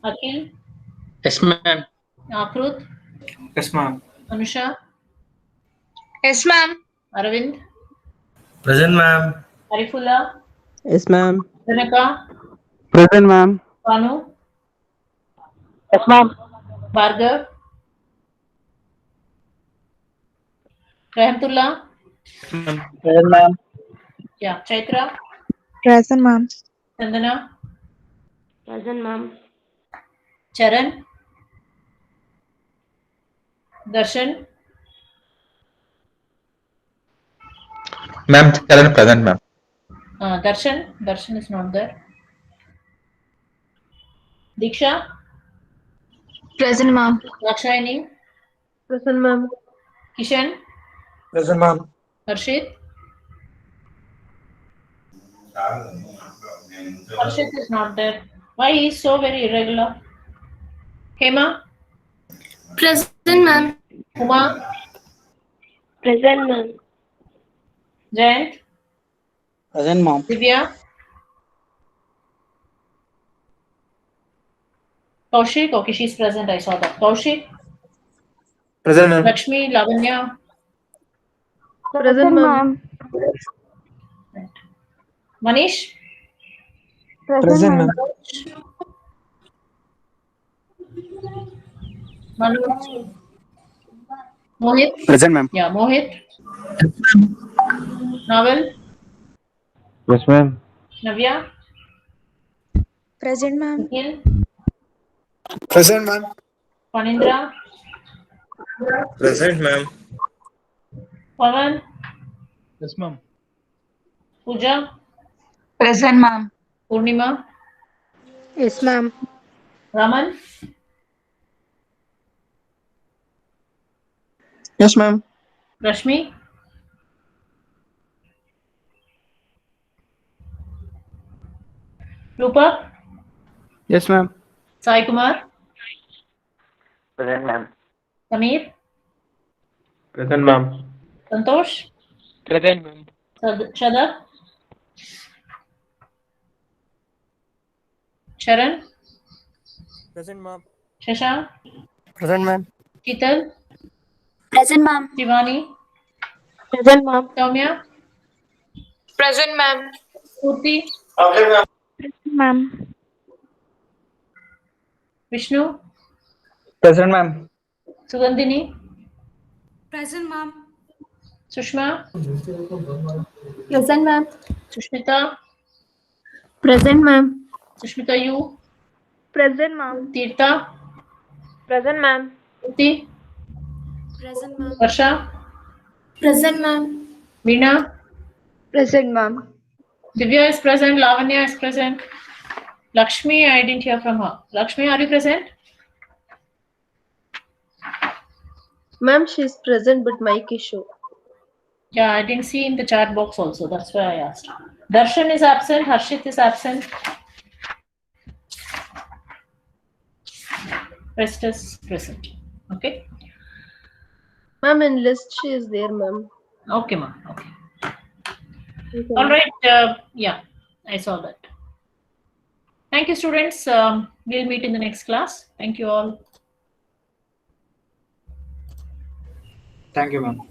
Speaker 1: Akhil?
Speaker 2: Yes, ma'am.
Speaker 1: Akrut?
Speaker 4: Yes, ma'am.
Speaker 1: Anusha?
Speaker 5: Yes, ma'am.
Speaker 1: Aravind?
Speaker 6: Present, ma'am.
Speaker 1: Arifullah?
Speaker 7: Yes, ma'am.
Speaker 1: Janaka?
Speaker 7: Present, ma'am.
Speaker 1: Panu?
Speaker 7: Yes, ma'am.
Speaker 1: Bhargav? Rahmatullah?
Speaker 7: Present, ma'am.
Speaker 1: Yeah, Chaitra?
Speaker 5: Present, ma'am.
Speaker 1: Chandana?
Speaker 5: Present, ma'am.
Speaker 1: Charan? Darshan?
Speaker 6: Ma'am, current present, ma'am.
Speaker 1: Darshan? Darshan is not there. Diksha?
Speaker 5: Present, ma'am.
Speaker 1: Lakshayani?
Speaker 5: Present, ma'am.
Speaker 1: Kishan?
Speaker 3: Present, ma'am.
Speaker 1: Harshit? Harshit is not there. Why he is so very irregular? Hema?
Speaker 5: Present, ma'am.
Speaker 1: Uma?
Speaker 5: Present, ma'am.
Speaker 1: Jayant?
Speaker 3: Present, ma'am.
Speaker 1: Divya? Kaushik? Okay, she's present. I saw that. Kaushik?
Speaker 4: Present, ma'am.
Speaker 1: Lakshmi? Lavanya?
Speaker 5: Present, ma'am.
Speaker 1: Manish?
Speaker 3: Present, ma'am.
Speaker 1: Manoj? Mohit?
Speaker 3: Present, ma'am.
Speaker 1: Yeah, Mohit? Naval?
Speaker 2: Yes, ma'am.
Speaker 1: Navya?
Speaker 5: Present, ma'am.
Speaker 1: Nikhil?
Speaker 3: Present, ma'am.
Speaker 1: Panindra?
Speaker 4: Present, ma'am.
Speaker 1: Pavan?
Speaker 3: Yes, ma'am.
Speaker 1: Pooja?
Speaker 5: Present, ma'am.
Speaker 1: Purnima?
Speaker 5: Yes, ma'am.
Speaker 1: Raman?
Speaker 3: Yes, ma'am.
Speaker 1: Rashmi? Rupak?
Speaker 3: Yes, ma'am.
Speaker 1: Sai Kumar?
Speaker 2: Present, ma'am.
Speaker 1: Samir?
Speaker 6: Present, ma'am.
Speaker 1: Santosh?
Speaker 7: Present, ma'am.
Speaker 1: Shadab? Sharan?
Speaker 3: Present, ma'am.
Speaker 1: Shashank?
Speaker 3: Present, ma'am.
Speaker 1: Sheetal?
Speaker 5: Present, ma'am.
Speaker 1: Shivani?
Speaker 5: Present, ma'am.
Speaker 1: Soumya?
Speaker 5: Present, ma'am.
Speaker 1: Purti?
Speaker 5: Present, ma'am.
Speaker 1: Vishnu?
Speaker 3: Present, ma'am.
Speaker 1: Sugandhini?
Speaker 5: Present, ma'am.
Speaker 1: Sushma?
Speaker 5: Present, ma'am.
Speaker 1: Sushmita?
Speaker 5: Present, ma'am.
Speaker 1: Sushmita, you?
Speaker 5: Present, ma'am.
Speaker 1: Tirtha?
Speaker 5: Present, ma'am.
Speaker 1: Purti?
Speaker 5: Present, ma'am.
Speaker 1: Varsha?
Speaker 5: Present, ma'am.
Speaker 1: Veena?
Speaker 5: Present, ma'am.
Speaker 1: Divya is present. Lavanya is present. Lakshmi, I didn't hear from her. Lakshmi, are you present?
Speaker 5: Ma'am, she's present but mic issue.
Speaker 1: Yeah, I didn't see in the chat box also. That's why I asked. Darshan is absent. Harshit is absent. Rest is present. Okay.
Speaker 5: Ma'am, in list she is there, ma'am.
Speaker 1: Okay, ma'am. Okay.
Speaker 5: Okay.
Speaker 1: All right. Yeah, I saw that. Thank you, students. We'll meet in the next class. Thank you all.
Speaker 4: Thank you, ma'am.